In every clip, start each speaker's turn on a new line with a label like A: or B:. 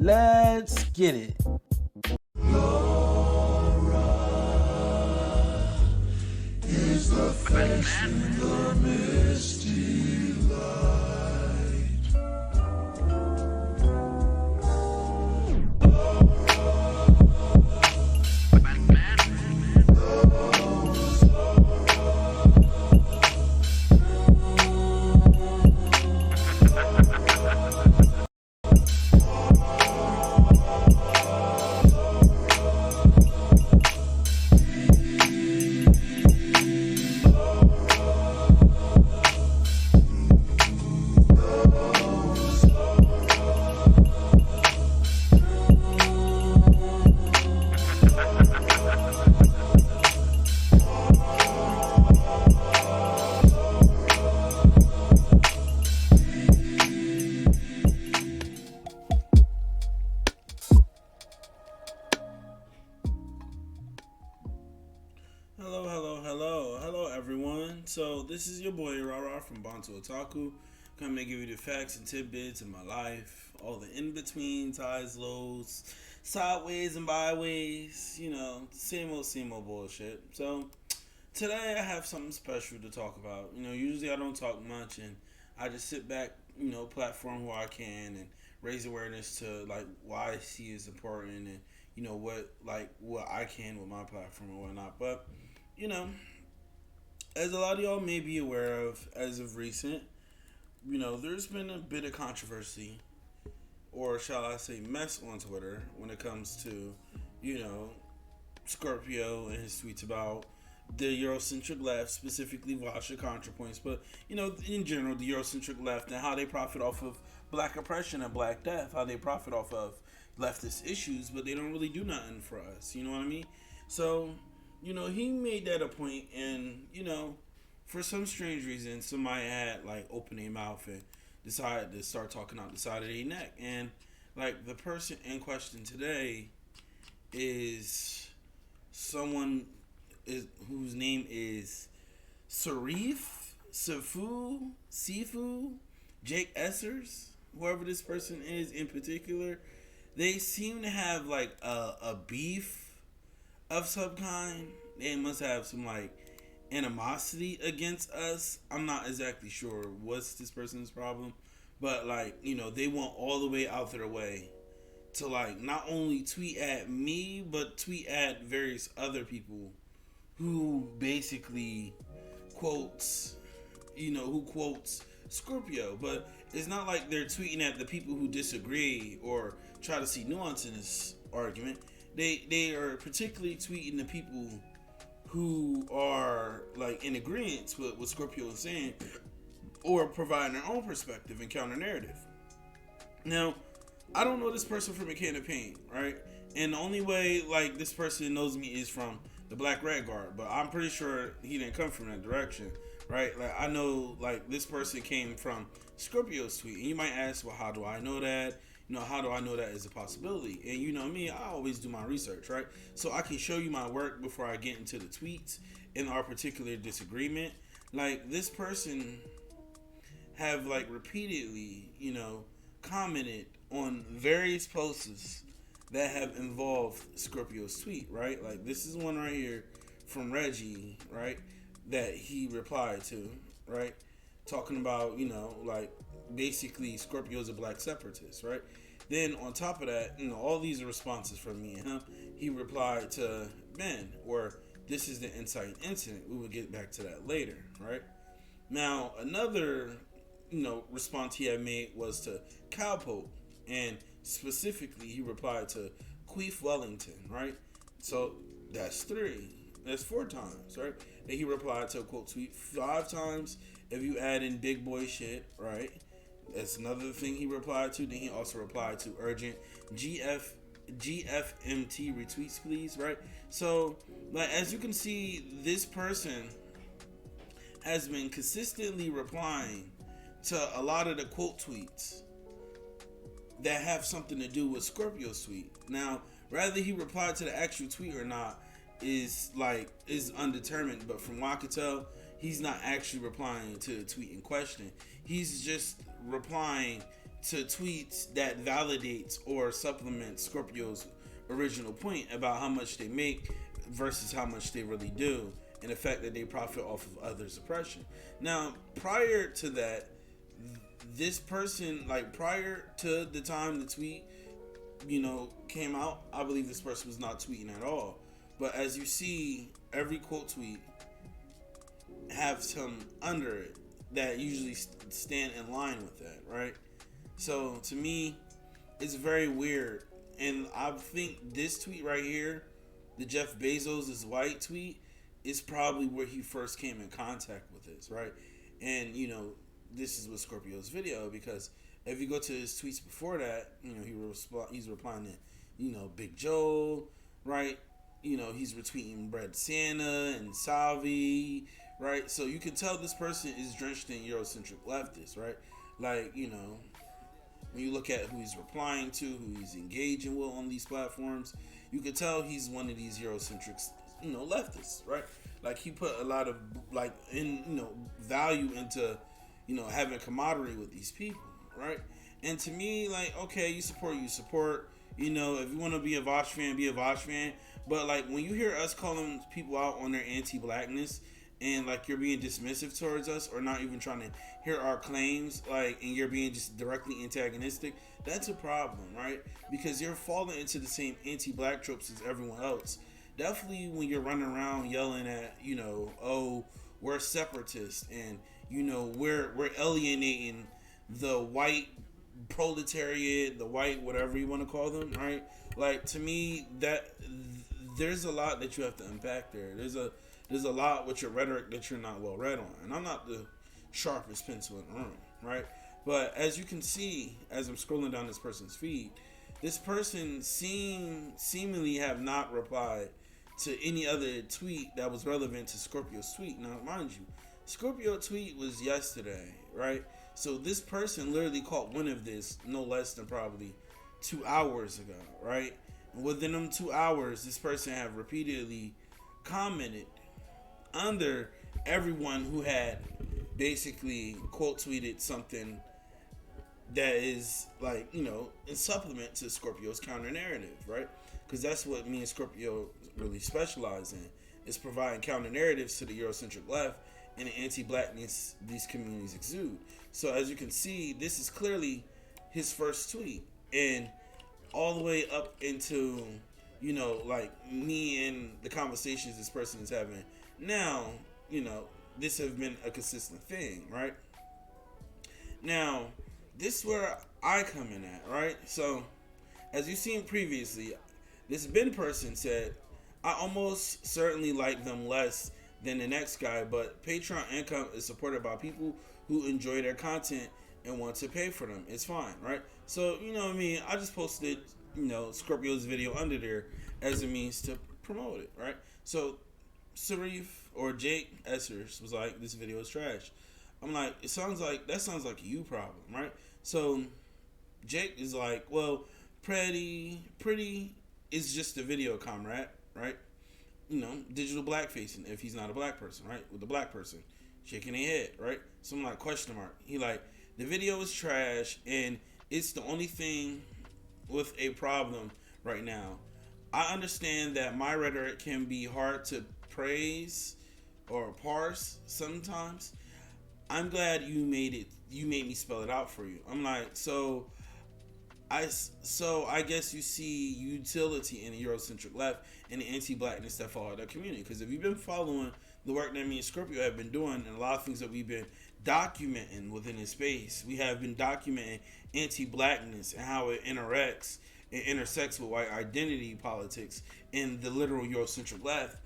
A: Let's get it.
B: Is the face in the misty light.
A: Hello, everyone. So this is your boy Rara from Bantu Otaku. Coming to give you the facts and tidbits of my life, all the in-betweens, highs, lows, sideways and byways. Same old bullshit. So today I have something special to talk about. Usually I don't talk much, and I just sit back, platform where I can and raise awareness to like why I see is important and what I can with my platform and whatnot. But as a lot of y'all may be aware of, as of recent, there's been a bit of controversy, or shall I say mess on Twitter when it comes to, Scorpio and his tweets about the Eurocentric left, specifically Vasha ContraPoints, but, in general, the Eurocentric left and how they profit off of black oppression and black death, how they profit off of leftist issues, but they don't really do nothing for us, you know what I mean? So, he made that a point, and, for some strange reason, somebody had, opened their mouth and decided to start talking out the side of their neck. And, the person in question today is someone whose name is Seefu, Jake Essers, whoever this person is in particular. They seem to have, a beef of some kind. They must have some animosity against us. I'm not exactly sure what's this person's problem, but they went all the way out their way to not only tweet at me but tweet at various other people who basically quotes Scorpio. But it's not like they're tweeting at the people who disagree or try to see nuance in this argument. They are particularly tweeting the people who are in agreement with what Scorpio is saying, or providing their own perspective and counter narrative. Now, I don't know this person from a can of paint, right? And the only way this person knows me is from the Black Red Guard, but I'm pretty sure he didn't come from that direction, right? I know this person came from Scorpio's tweet, and you might ask, well, how do I know that? How do I know that is a possibility? And you know me, I always do my research, right? So I can show you my work before I get into the tweets in our particular disagreement. This person have repeatedly, commented on various posts that have involved Scorpio's tweet, right? This is one right here from Reggie, right? That he replied to, right? Talking about, basically Scorpio's a black separatist, right? Then on top of that, all these are responses from me and him. He replied to Ben, or this is the incite incident. We will get back to that later, right? Now, another, response he had made was to Cowpoke, and specifically he replied to Queef Wellington, right? So that's 3. That's 4 times, right? And he replied to a quote tweet 5 times if you add in big boy shit, right? That's another thing he replied to. Then he also replied to urgent GFMT retweets, please, right? So, as you can see, this person has been consistently replying to a lot of the quote tweets that have something to do with Scorpio's tweet. Now, whether he replied to the actual tweet or not is undetermined, but from what I could tell, he's not actually replying to the tweet in question. He's just replying to tweets that validates or supplements Scorpio's original point about how much they make versus how much they really do, and the fact that they profit off of others' oppression. Now, prior to that, this person, like prior to the time the tweet, came out, I believe this person was not tweeting at all. But as you see, every quote tweet have some under it that usually stand in line with that, right? So to me, it's very weird. And I think this tweet right here, the Jeff Bezos is white tweet, is probably where he first came in contact with this, right? And, this is with Scorpio's video, because if you go to his tweets before that, he's replying to, Big Joe, right? He's retweeting Bread Santa and Salvi, right? So you can tell this person is drenched in Eurocentric leftists, right? Like, when you look at who he's replying to, who he's engaging with on these platforms, you can tell he's one of these Eurocentric, leftists, right? Like, he put a lot of, value into, having camaraderie with these people, right? And to me, like, okay, you support. If you want to be a Vosh fan, be a Vosh fan. But, like, when you hear us calling people out on their anti-blackness, and, like, you're being dismissive towards us, or not even trying to hear our claims, like, and you're being just directly antagonistic, that's a problem, right? Because you're falling into the same anti-black tropes as everyone else. Definitely when you're running around yelling at, oh, we're separatists, and, we're alienating the white proletariat, the white whatever you want to call them, right? Like, to me, that there's a lot that you have to unpack there. There's a lot with your rhetoric that you're not well read on. And I'm not the sharpest pencil in the room, right? But as you can see, as I'm scrolling down this person's feed, this person seemingly have not replied to any other tweet that was relevant to Scorpio's tweet. Now, mind you, Scorpio tweet was yesterday, right? So this person literally caught wind of this no less than probably 2 hours ago, right? And within them 2 hours, this person have repeatedly commented under everyone who had basically quote tweeted something that is like, in supplement to Scorpio's counter narrative, right? Because that's what me and Scorpio really specialize in, is providing counter narratives to the Eurocentric left and the anti-blackness these communities exude. So as you can see, this is clearly his first tweet, and all the way up into, like me and the conversations this person is having now, this has been a consistent thing, right? Now, this is where I come in at, right? So, as you've seen previously, this Ben person said, I almost certainly like them less than the next guy, but Patreon income is supported by people who enjoy their content and want to pay for them. It's fine, right? So, I just posted, Scorpio's video under there as a means to promote it, right? So, Sarif or Jake Essers was like, this video is trash. I'm like, that sounds like a you problem, right? So Jake is like, well, pretty is just a video comrade, right? Digital blackfacing if he's not a black person, right? With a black person shaking their head, right? So I'm like, question mark. He like, the video is trash and it's the only thing with a problem right now. I understand that my rhetoric can be hard to praise or parse sometimes. I'm glad you made me spell it out for you. I'm like, so I guess you see utility in the Eurocentric left and the anti-blackness that follow that community. Because if you've been following the work that me and Scorpio have been doing, and a lot of things that we've been documenting within this space, we have been documenting anti-blackness and how it interacts and intersects with white identity politics in the literal Eurocentric left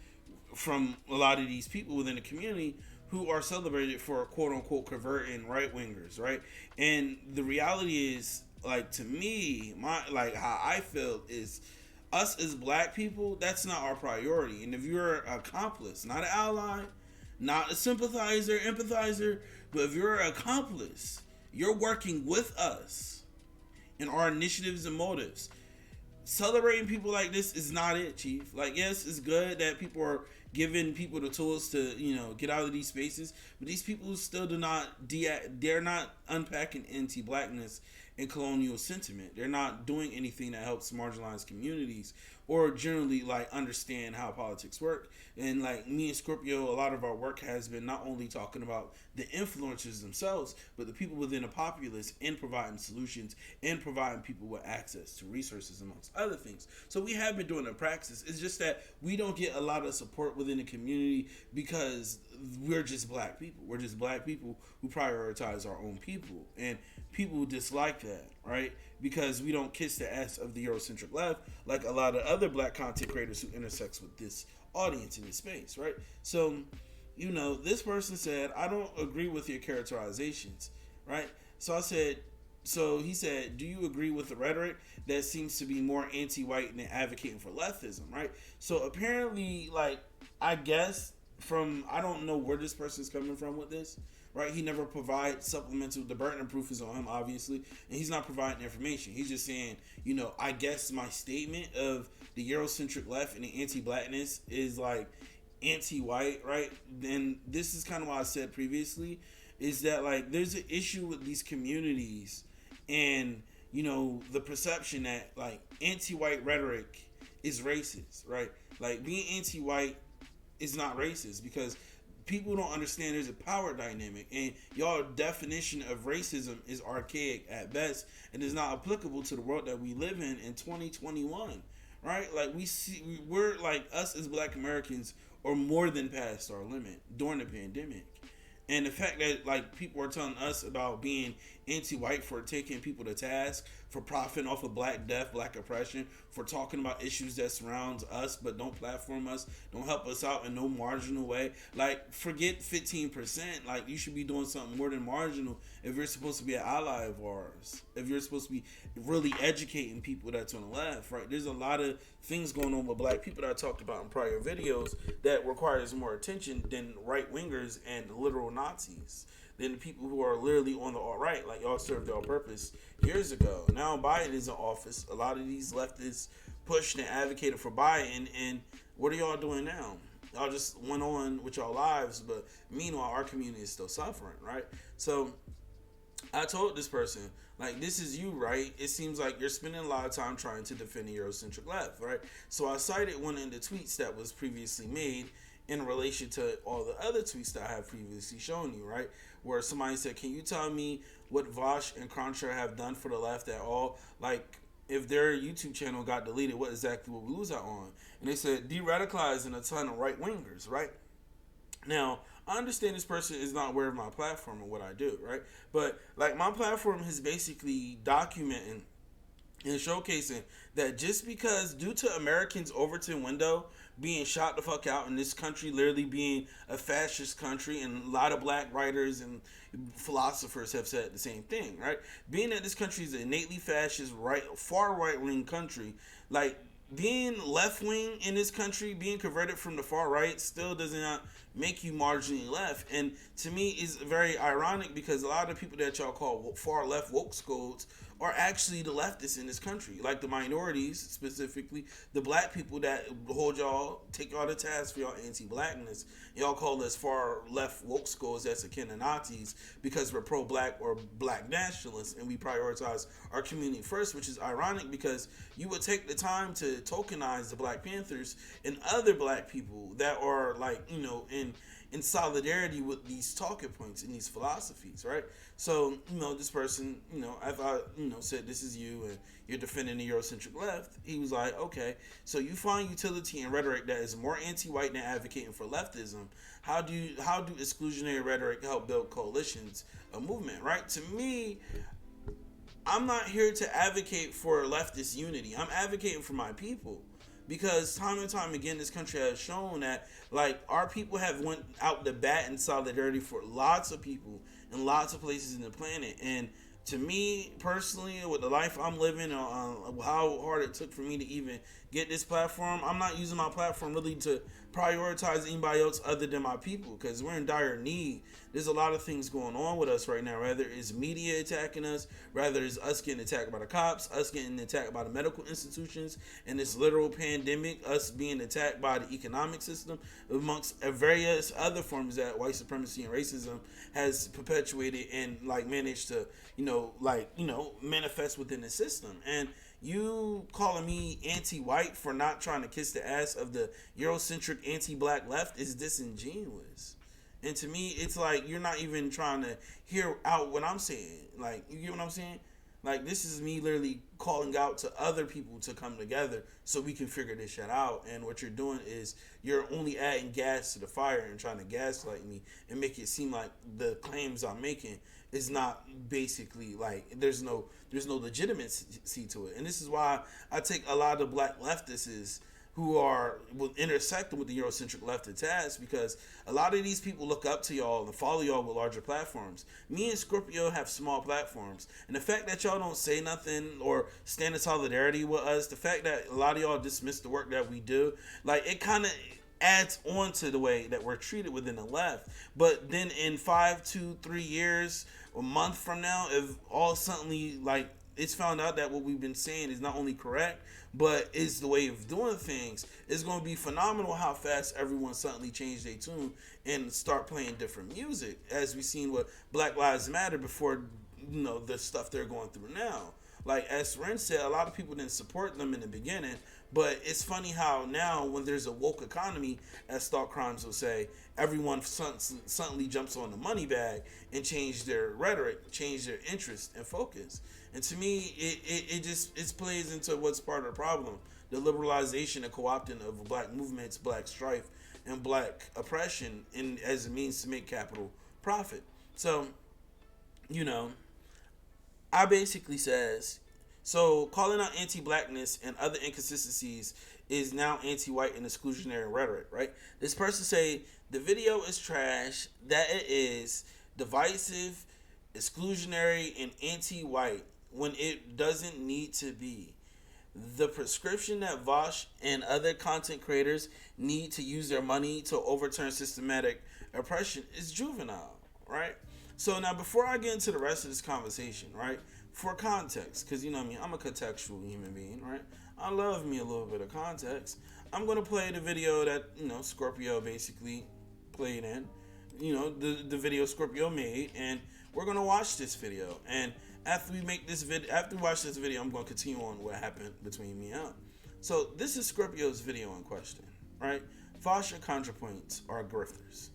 A: from a lot of these people within the community who are celebrated for quote-unquote converting right-wingers, right? And the reality is, like, to me, how I feel is, us as black people, that's not our priority. And if you're an accomplice, not an ally, not a sympathizer, empathizer, but if you're an accomplice, you're working with us in our initiatives and motives. Celebrating people like this is not it, Chief. Like, yes, it's good that people are giving people the tools to, get out of these spaces, but these people still they're not unpacking anti-blackness and colonial sentiment. They're not doing anything that helps marginalized communities or generally like understand how politics work. And like me and Scorpio, a lot of our work has been not only talking about the influencers themselves, but the people within the populace, and providing solutions and providing people with access to resources amongst other things. So we have been doing a practice. It's just that we don't get a lot of support within the community because we're just black people. We're just black people who prioritize our own people, and people dislike that, right? Because we don't kiss the ass of the Eurocentric left like a lot of other black content creators who intersects with this audience in this space, right? So, you know, this person said, I don't agree with your characterizations, right? So I said, so he said, do you agree with the rhetoric that seems to be more anti-white than advocating for leftism, right? So apparently, like, I guess from, I don't know where this person's coming from with this, right? He never provides supplemental, the burden of proof is on him, obviously, and he's not providing information. He's just saying, you know, I guess my statement of the Eurocentric left and the anti-blackness is like anti-white, right? Then this is kind of what I said previously, is that like there's an issue with these communities and, you know, the perception that like anti-white rhetoric is racist, right? Like being anti-white is not racist because people don't understand there's a power dynamic, and y'all definition of racism is archaic at best and is not applicable to the world that we live in 2021, right? Like we're like, us as black Americans are more than past our limit during the pandemic. And the fact that like people are telling us about being anti-white for taking people to task, for profiting off of black death, black oppression, for talking about issues that surrounds us but don't platform us, don't help us out in no marginal way. Like forget 15%. Like you should be doing something more than marginal if you're supposed to be an ally of ours. If you're supposed to be really educating people that's on the left, right? There's a lot of things going on with black people that I talked about in prior videos that requires more attention than right wingers and literal Nazis. Than the people who are literally on the alt-right, like y'all served y'all purpose years ago. Now Biden is in office. A lot of these leftists pushed and advocated for Biden, and what are y'all doing now? Y'all just went on with y'all lives, but meanwhile our community is still suffering, right? So I told this person, like, this is you, right? It seems like you're spending a lot of time trying to defend the Eurocentric left, right? So I cited one of the tweets that was previously made in relation to all the other tweets that I have previously shown you, right? Where somebody said, can you tell me what Vosh and Contra have done for the left at all? Like, if their YouTube channel got deleted, what exactly would we lose out on? And they said, de-radicalizing a ton of right-wingers, right? Now, I understand this person is not aware of my platform and what I do, right? But, like, my platform is basically documenting and showcasing that just because, due to Americans' Overton window being shot the fuck out, in this country literally being a fascist country, and a lot of black writers and philosophers have said the same thing, right? Being that this country is an innately fascist, far right-wing country, like, being left-wing in this country, being converted from the far right, still does not make you marginally left. And to me, is very ironic because a lot of people that y'all call far left woke scolds are actually the leftists in this country, like the minorities, specifically the black people that hold y'all, take y'all to task for y'all anti-blackness. Y'all call us far left woke scolds that's akin to Nazis because we're pro-black or black nationalists and we prioritize our community first, which is ironic because you would take the time to tokenize the Black Panthers and other black people that are, like, you know, in solidarity with these talking points and these philosophies, right? So, you know, this person, you know, if I, you know, said this is you and you're defending the Eurocentric left, he was like, okay, so you find utility in rhetoric that is more anti-white than advocating for leftism. How do exclusionary rhetoric help build coalitions, a movement, right? To me, I'm not here to advocate for leftist unity. I'm advocating for my people. Because time and time again, this country has shown that, like, our people have went out the bat in solidarity for lots of people in lots of places in the planet. And to me, personally, with the life I'm living, how hard it took for me to even get this platform, I'm not using my platform really to prioritize anybody else other than my people, because we're in dire need. There's a lot of things going on with us right now. Whether it's media attacking us, rather it's us getting attacked by the cops, us getting attacked by the medical institutions, and this literal pandemic, us being attacked by the economic system, amongst various other forms that white supremacy and racism has perpetuated and like managed to, manifest within the system. And you calling me anti-white for not trying to kiss the ass of the Eurocentric anti-black left is disingenuous. And to me, it's like you're not even trying to hear out what I'm saying. Like, you get what I'm saying? Like, this is me literally calling out to other people to come together so we can figure this shit out. And what you're doing is you're only adding gas to the fire and trying to gaslight me and make it seem like the claims I'm making is not basically like there's no legitimacy to it. And this is why I take a lot of black leftists who are intersecting with the Eurocentric left attacks, because a lot of these people look up to y'all and follow y'all with larger platforms. Me and Scorpio have small platforms, and the fact that y'all don't say nothing or stand in solidarity with us, the fact that a lot of y'all dismiss the work that we do, like, it kind of adds on to the way that we're treated within the left. But then in 5 to 3 years, a month from now, if all suddenly like it's found out that what we've been saying is not only correct but is the way of doing things, it's going to be phenomenal how fast everyone suddenly changed their tune and start playing different music, as we seen with Black Lives Matter before, the stuff they're going through now. Like, as Ren said, a lot of people didn't support them in the beginning, but it's funny how now, when there's a woke economy, as Stalk Crimes will say, everyone suddenly jumps on the money bag and change their rhetoric, change their interest and focus. And to me, it plays into what's part of the problem: the liberalization and co-opting of black movements, black strife, and black oppression, as a means to make capital profit. So, I basically says, so calling out anti-blackness and other inconsistencies is now anti-white and exclusionary rhetoric, right? This person say the video is trash, that it is divisive, exclusionary, and anti-white when it doesn't need to be. The prescription that Vosh and other content creators need to use their money to overturn systematic oppression is juvenile, right? So now, before I get into the rest of this conversation, right, for context, because I'm a contextual human being, right? I love me a little bit of context. I'm going to play the video that, Scorpio basically played in, the video Scorpio made, and we're going to watch this video. And after we watch this video, I'm going to continue on what happened between me and him. So this is Scorpio's video in question, right? Foster ContraPoints are grifters.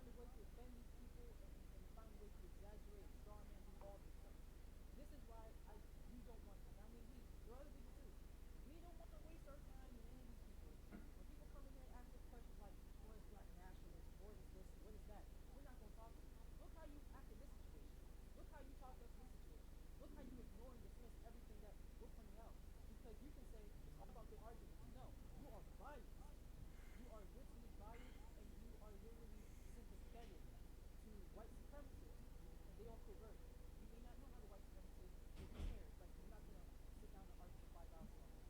C: find a way to offend these people and find a way to exaggerate and straw man do all this stuff. This is why we don't want. I mean, there are other people too. We don't want to waste our time with any of these people. When people come in here and ask us questions like, "What is black nationalism? What is this? What is that?" We're not going to talk to you. Look how you act in this situation. Look how you talk to us in this situation. Look how you ignore and dismiss everything that we're pointing out. Because you can say it's all about the arguments. No, you are biased. You are literally biased and you are literally sympathetic to white supremacists and they all covert. You may not know how the white supremacists, but who cares? Like, we're not going to sit down and argue for 5 hours about that.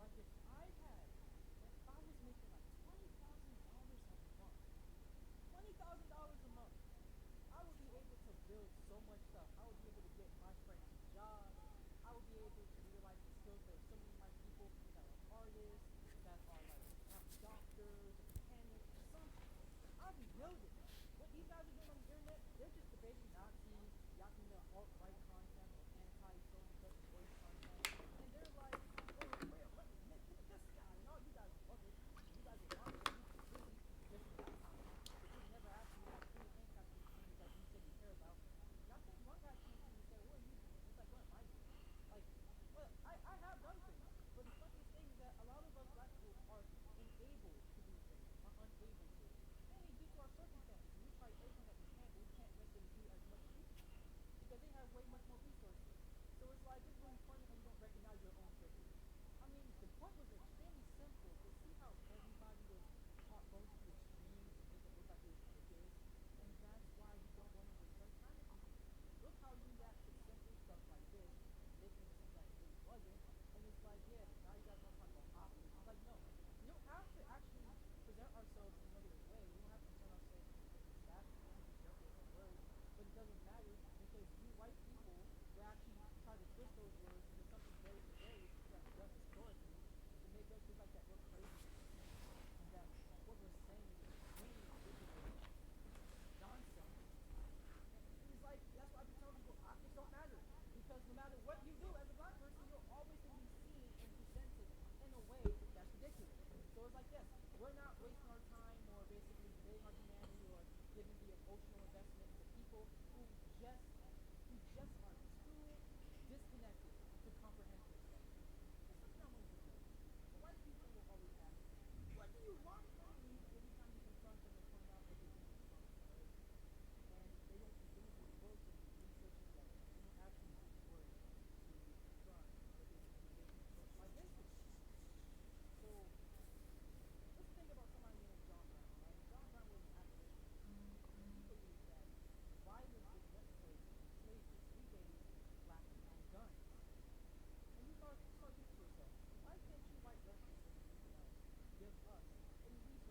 C: Like, if I was making like $20,000 a month, $20,000 a month, I would be able to build so much stuff. I would be able to get my friends jobs. I would be able to utilize the skills that so many of my people that are artists, that are like doctors or mechanics or something. I'll be building. What these guys are doing on the internet, they're just debating Nazis, yapping the alt-right content or anti-social justice warrior content, and they're like, "Oh, look at this guy," and all you guys love it, and you guys will watch it, and you keep busy listening to that content, but you'll never actually have freedom and capitalism things that you said you care about. And I think one guy came to me and said, "What are you doing?" It's like, "What am I doing?" Like, well, I have done things, but the funniest thing is that a lot of us black people are enabled to do things, are unable to. Mainly due to our circumstances. And we try everything that we can, but we can't necessarily do as much as these people because they have way much more resources. So it's like, it's really funny how you don't recognize your own privilege. I mean, the point was extremely simple, but see how everybody was going to the extremes to make it look like it was ridiculous? And that's why we don't want to waste our time with people. Look how you react to simple stuff like this, making it seem like it really wasn't. And it's like, yeah, now you guys want to talk about optics. It's like, no, we don't have to actually present ourselves in a negative way. We don't have to present ourselves in statues. We can be careful with our words, but it doesn't matter because you white people will actually try to twist those words into something very nefarious that you have done historically to make us look like that we're crazy for thinking this and that what we're saying is extremely ridiculous nonsense. And it's like, that's why I be telling people optics don't matter. Because no matter what you do as a black person, you're always going to be seen and presented in a way that's ridiculous. So it's like, yes, we're not wasting our time or basically debating our humanity or giving the emotional investment into people just who just are too disconnected to comprehend this stuff. It's something I want to bring up. So white people will always ask me, "What do you want from me?" Every time you confront them and point out what they're doing is wrong, right? And they don't do the work and the research and the evidence. They don't actually do the work to confront or basically debate and socialize racism. So let's think about somebody named John Brown, right? John Brown was an abolitionist and he believed that violence was necessary to end slavery, so he gave black people guns. And you start thinking to yourself, why can't you white leftists and everyone else give us at least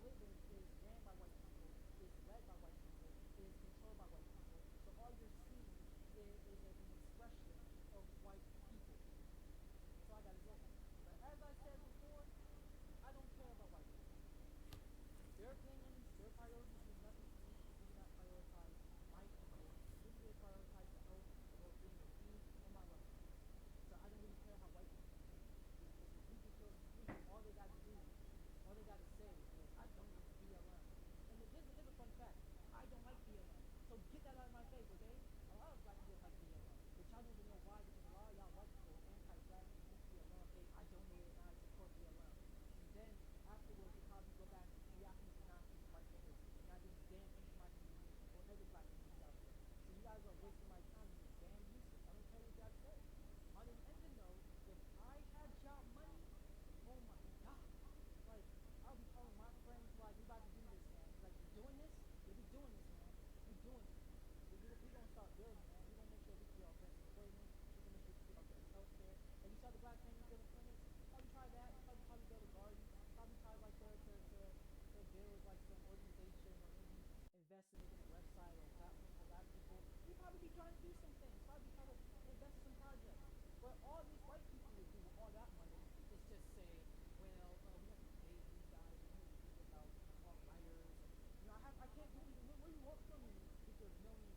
C: live in is ran by white people, is led by white people, is controlled by white people. So all you're seeing is an expression of white people. That's all I gotta say. But as I said before, I don't care about white people. Their opinions, their priorities mean nothing to me because they do not prioritize my people. Neither do they prioritize the health and well-being of me and my loved ones. So I don't really care how white people feel. If we can feel free, all they gotta do, all they gotta say is, I don't like BLM. And here's a fun fact. I don't like BLM. So get that out of my face, okay? A lot of black people don't like BLM. But y'all don't even know why, because a lot of y'all white people are anti-black against BLM. Hey, I donated and I support BLM. And then afterwards you probably go back and y'all can just not use white things and not do damn things for my community or every black community out there. So you guys are wasting my time and you're damn useless. I don't care what y'all say. On an ending note, if I had y'all money, oh my god. Like, I'll be telling my friends, like, we about to do this, man. Like, we doing this? Yeah, we doing this, man. We doing this. We gonna start building, man. We gonna make sure we can get our parents employment. We can make sure we can get our parents health care. Like, you saw the black family building clinics? Probably try that. Probably build a garden. Probably try, like, to build, like, some organization or maybe invest in making a website or a platform for black people. We probably be trying to do some things. Probably try to invest in some projects. But all these white people would do with all that money is just say, well, we have to pay these guys, and we have to think about our writers, and I can't believe it. Where you want from me with your $1 million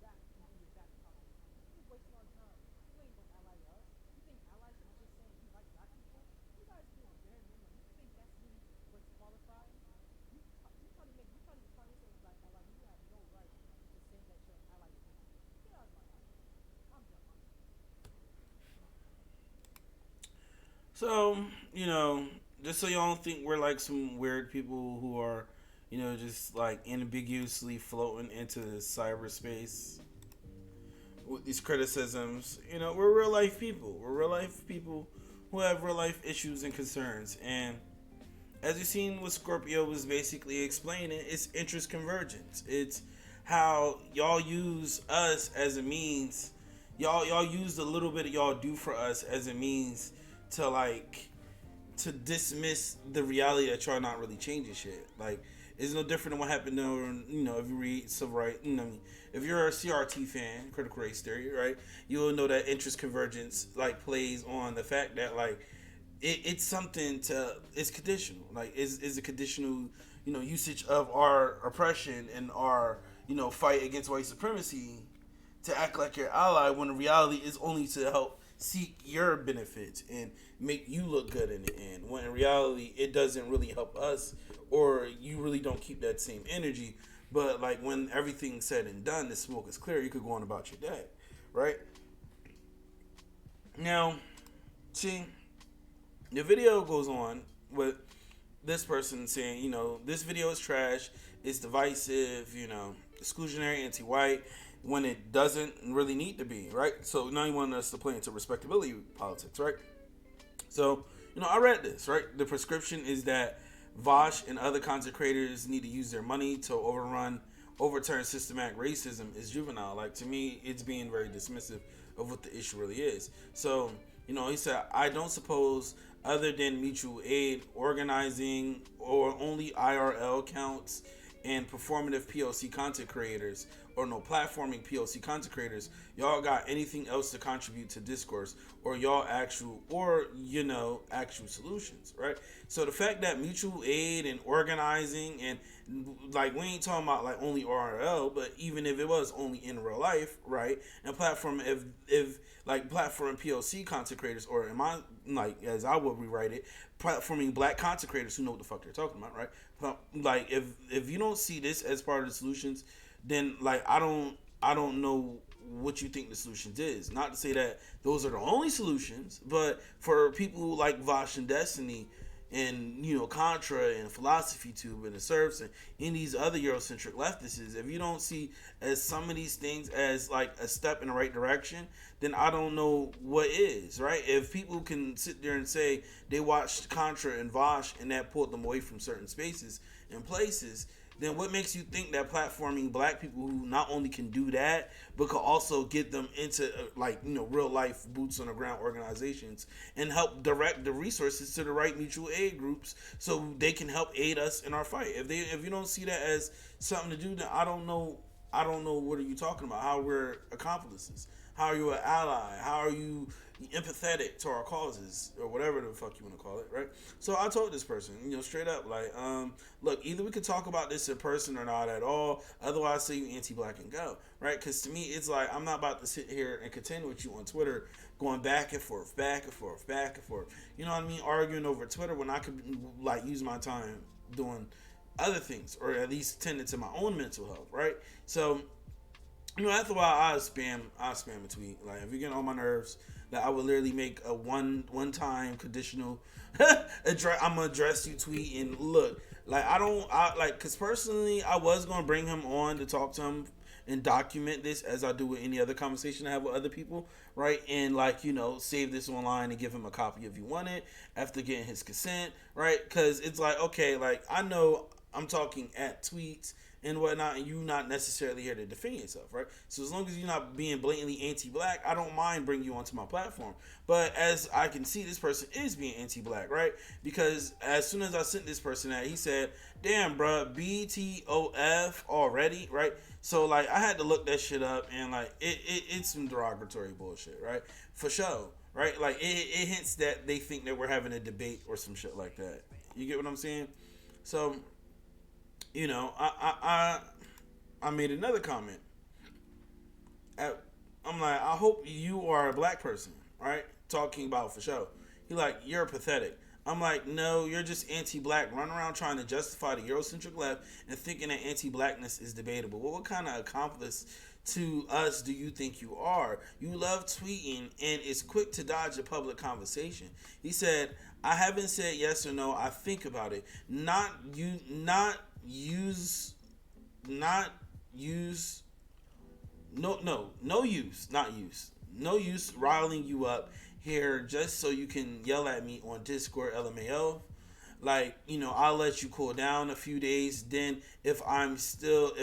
C: back in your back pocket? You're wasting our time. You ain't gonna ally to us. You think allyship is just saying you like black people? You guys do the bare minimum. You think that's really what's qualifying? You try to define yourself as a black ally. You have no right to saying that you're an ally to me. Get out of my face. I'm done.
A: So, just so y'all don't think we're like some weird people who are, just like ambiguously floating into cyberspace with these criticisms. We're real life people. We're real life people who have real life issues and concerns. And as you've seen what Scorpio was basically explaining, it's interest convergence. It's how y'all use us as a means. Y'all use the little bit of y'all do for us as a means to dismiss the reality that y'all not really changing shit. Like, it's no different than what happened to, if you read civil rights, if you're a CRT fan, critical race theory, right, you'll know that interest convergence, plays on the fact that, it's conditional. It's a conditional, usage of our oppression and our, fight against white supremacy to act like your ally when the reality is only to help seek your benefits and make you look good in the end, when in reality it doesn't really help us, or you really don't keep that same energy. But when everything's said and done, the smoke is clear, you could go on about your day, right? Now, see, the video goes on with this person saying, this video is trash, it's divisive, exclusionary, anti-white, when it doesn't really need to be, right? So now you want us to play into respectability politics, right? So, I read this, right? The prescription is that Vosh and other content creators need to use their money to overturn systematic racism is juvenile. To me, it's being very dismissive of what the issue really is. So, he said, I don't suppose other than mutual aid, organizing, or only IRL counts and performative POC content creators, or no platforming POC content creators, y'all got anything else to contribute to discourse, or actual solutions, right? So the fact that mutual aid and organizing and we ain't talking about only RRL, but even if it was only in real life, right? And platform if platform POC content creators, or am I as I would rewrite it, platforming black content creators who know what the fuck they're talking about, right? If you don't see this as part of the solutions, then I don't know what you think the solutions is. Not to say that those are the only solutions, but for people like Vosh and Destiny and Contra and Philosophy Tube and the Serfs and any these other Eurocentric leftists, if you don't see as some of these things as a step in the right direction, then I don't know what is, right? If people can sit there and say they watched Contra and Vosh and that pulled them away from certain spaces and places, then what makes you think that platforming black people who not only can do that, but could also get them into real life boots on the ground organizations and help direct the resources to the right mutual aid groups so they can help aid us in our fight. If you don't see that as something to do, then I don't know what are you talking about. How we're accomplices. How are you an ally? How are you empathetic to our causes, or whatever the fuck you want to call it, right? So I told this person, straight up, look, either we could talk about this in person or not at all. Otherwise, say you anti-black and go, right? Because to me, it's like I'm not about to sit here and contend with you on Twitter, going back and forth, back and forth, back and forth. You know what I mean? Arguing over Twitter when I could use my time doing other things, or at least tending to my own mental health, right? So, after a while, I spam a tweet. Like, if you're getting on my nerves, that I would literally make a one-time conditional I'm gonna address you tweet. And look, because personally, I was gonna bring him on to talk to him and document this as I do with any other conversation I have with other people, right? And save this online and give him a copy if you want it after getting his consent, right? Because it's like, okay, I know I'm talking at tweets and whatnot, and you not necessarily here to defend yourself, right? So as long as you're not being blatantly anti-black, I don't mind bringing you onto my platform. But as I can see, this person is being anti-black, right? Because as soon as I sent this person that, he said, damn, bruh, BTOF already, right? So, I had to look that shit up, and, it's some derogatory bullshit, right? For sure, right? It hints that they think that we're having a debate or some shit like that. You get what I'm saying? So, I made another comment. I'm like, I hope you are a black person, right? Talking about for sure. He you're pathetic. I'm like, no, you're just anti-black, running around trying to justify the Eurocentric left and thinking that anti-blackness is debatable. Well, what kind of accomplice to us do you think you are? You love tweeting and is quick to dodge a public conversation. He said, I haven't said yes or no. I think about it. No use riling you up here just so you can yell at me on Discord, LMAO. I'll let you cool down a few days. Then if I still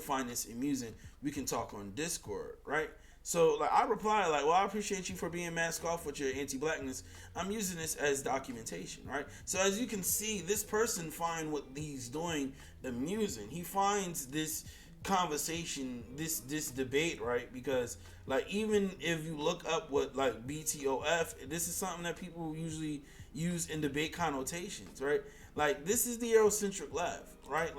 A: find this amusing, we can talk on Discord, right? So I replied well, I appreciate you for being masked off with your anti-blackness. I'm using this as documentation, right? So as you can see, this person find what he's doing amusing. He finds this conversation, this debate, right? Because even if you look up what BTOF, this is something that people usually use in debate connotations, right? This is the Eurocentric left, right?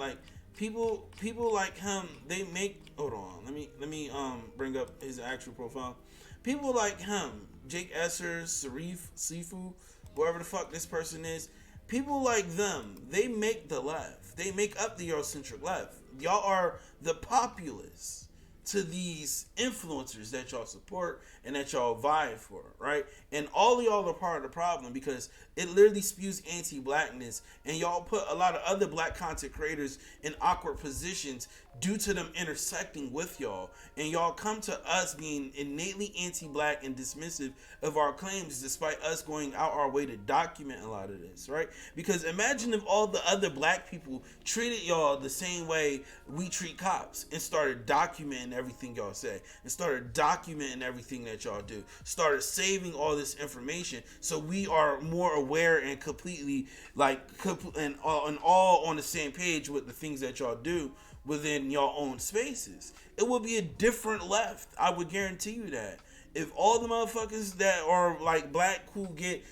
A: People like him, they make, hold on, let me bring up his actual profile. People like him, Jake Esser, Seefu, whoever the fuck this person is, people like them, they make the left. They make up the Eurocentric left. Y'all are the populace to these influencers that y'all support and that y'all vie for, right? And all of y'all are part of the problem because it literally spews anti-blackness, and y'all put a lot of other black content creators in awkward positions due to them intersecting with y'all, and y'all come to us being innately anti-black and dismissive of our claims despite us going out our way to document a lot of this, right? Because imagine if all the other black people treated y'all the same way we treat cops and started documenting everything y'all say and started documenting everything that y'all do, started saving all this information so we are more aware and completely and all on the same page with the things that y'all do within your own spaces. It would be a different left. I would guarantee you that. If all the motherfuckers that are black who get,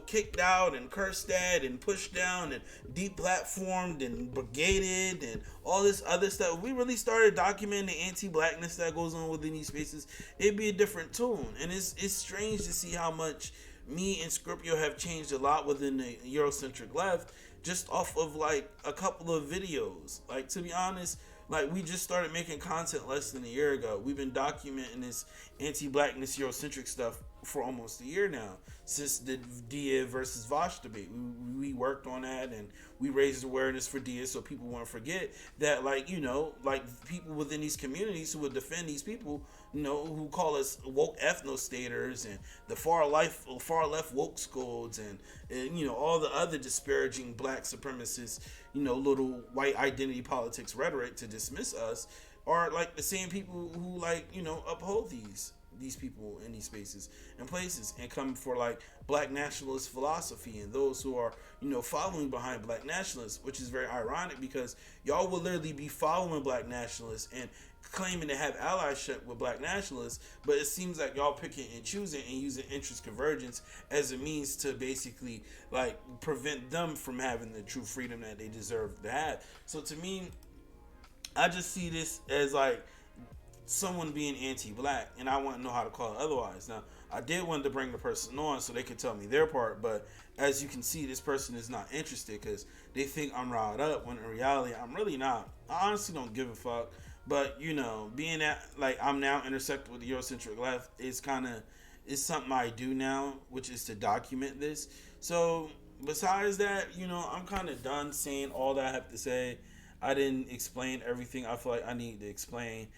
A: kicked out and cursed at and pushed down and deplatformed and brigaded and all this other stuff, we really started documenting the anti-blackness that goes on within these spaces, it'd be a different tune. And it's strange to see how much me and Scorpio have changed a lot within the Eurocentric left just off of a couple of videos. To be honest, we just started making content less than a year ago. We've been documenting this anti-blackness Eurocentric stuff for almost a year now, since the Dia versus Vosh debate. We worked on that, and we raised awareness for Dia so people won't forget that, people within these communities who would defend these people who call us woke ethnostaters and the far left woke scolds and all the other disparaging black supremacists, little white identity politics rhetoric to dismiss us, are like the same people who uphold these people in these spaces and places and come for like black nationalist philosophy and those who are following behind black nationalists, which is very ironic because y'all will literally be following black nationalists and claiming to have allyship with black nationalists, but it seems like y'all picking and choosing and using interest convergence as a means to basically like prevent them from having the true freedom that they deserve to have. So to me, I just see this as like someone being anti-black, and I want to know how to call it otherwise. Now, I did want to bring the person on so they could tell me their part, but as you can see, this person is not interested because they think I'm riled up, when in reality, I'm really not. I honestly don't give a fuck. But, being that, like, I'm now intersected with the Eurocentric left is something I do now, which is to document this. So, besides that, I'm kind of done saying all that I have to say. I didn't explain everything I feel like I need to explain.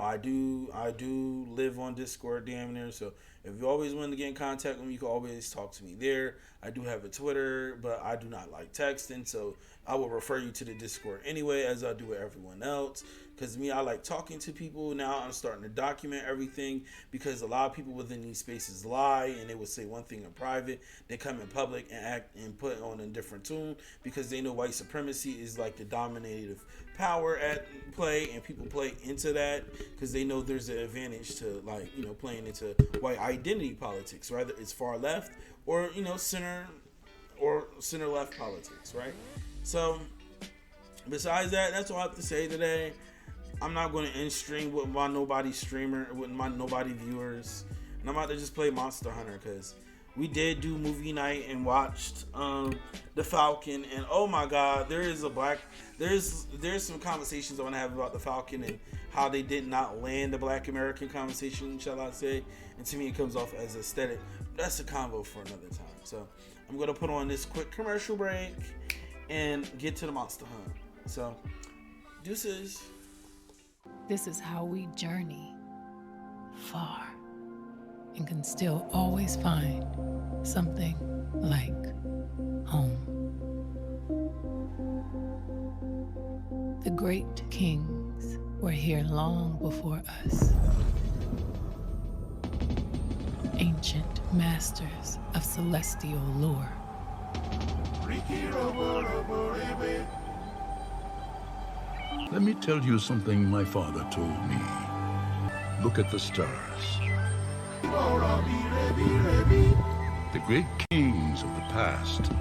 A: I do live on Discord damn near, so if you always want to get in contact with me, you can always talk to me there. I do have a Twitter, but I do not like texting, so I will refer you to the Discord anyway, as I do with everyone else. Because I like talking to people. Now I'm starting to document everything because a lot of people within these spaces lie and they would say one thing in private. They come in public and act and put on a different tune because they know white supremacy is like the dominative power at play, and people play into that because they know there's an advantage to playing into white identity politics, whether it's far left or center left politics, right? So besides that, that's all I have to say today. I'm not going to end stream with my nobody streamer, with my nobody viewers, and I'm about to just play Monster Hunter because we did do movie night and watched The Falcon, and oh my god, there's some conversations I want to have about The Falcon and how they did not land the Black American conversation, shall I say, and to me it comes off as aesthetic. That's a convo for another time. So I'm going to put on this quick commercial break and get to the Monster Hunt. So deuces.
D: This is how we journey far and can still always find something like home. The great kings were here long before us. Ancient masters of celestial lore.
B: Let me tell you something my father told me. Look at the stars. The great kings of the past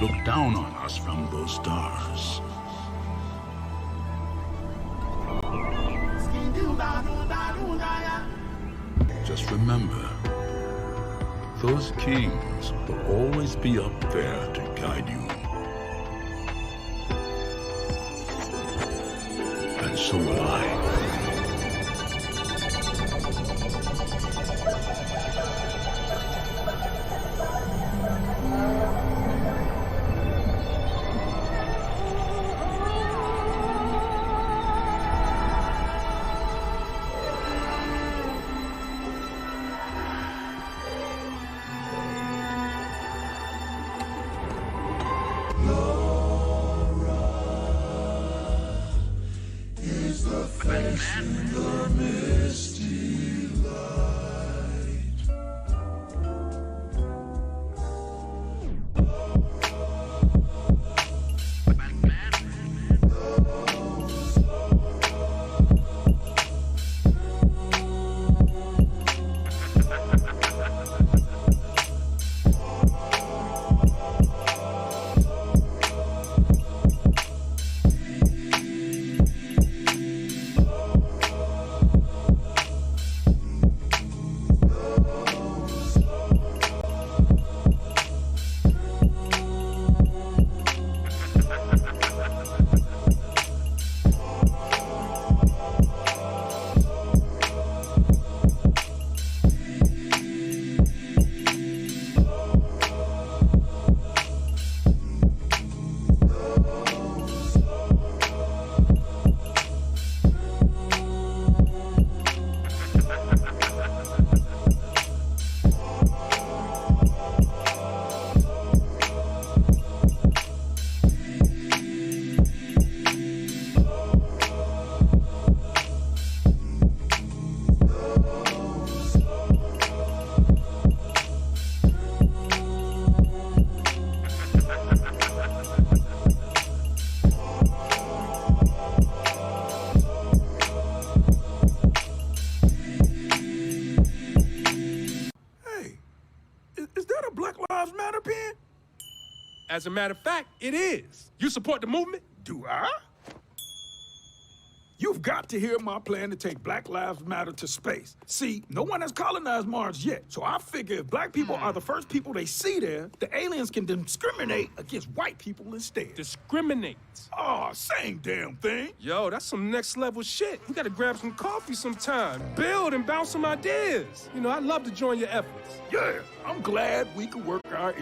B: looked down on us from those stars. Just remember, those kings will always be up there to guide you. And so will I.
E: Matter pen?
F: As a matter of fact, it is. You support the movement?
E: Do I? You've got to hear my plan to take Black Lives Matter to space. See, no one has colonized Mars yet, so I figure if black people are the first people they see there, the aliens can discriminate against white people instead.
F: Discriminate.
E: Oh, same damn thing.
F: Yo, that's some next level shit. We gotta grab some coffee sometime, build and bounce some ideas. You know, I'd love to join your efforts.
E: Yeah, I'm glad we could work our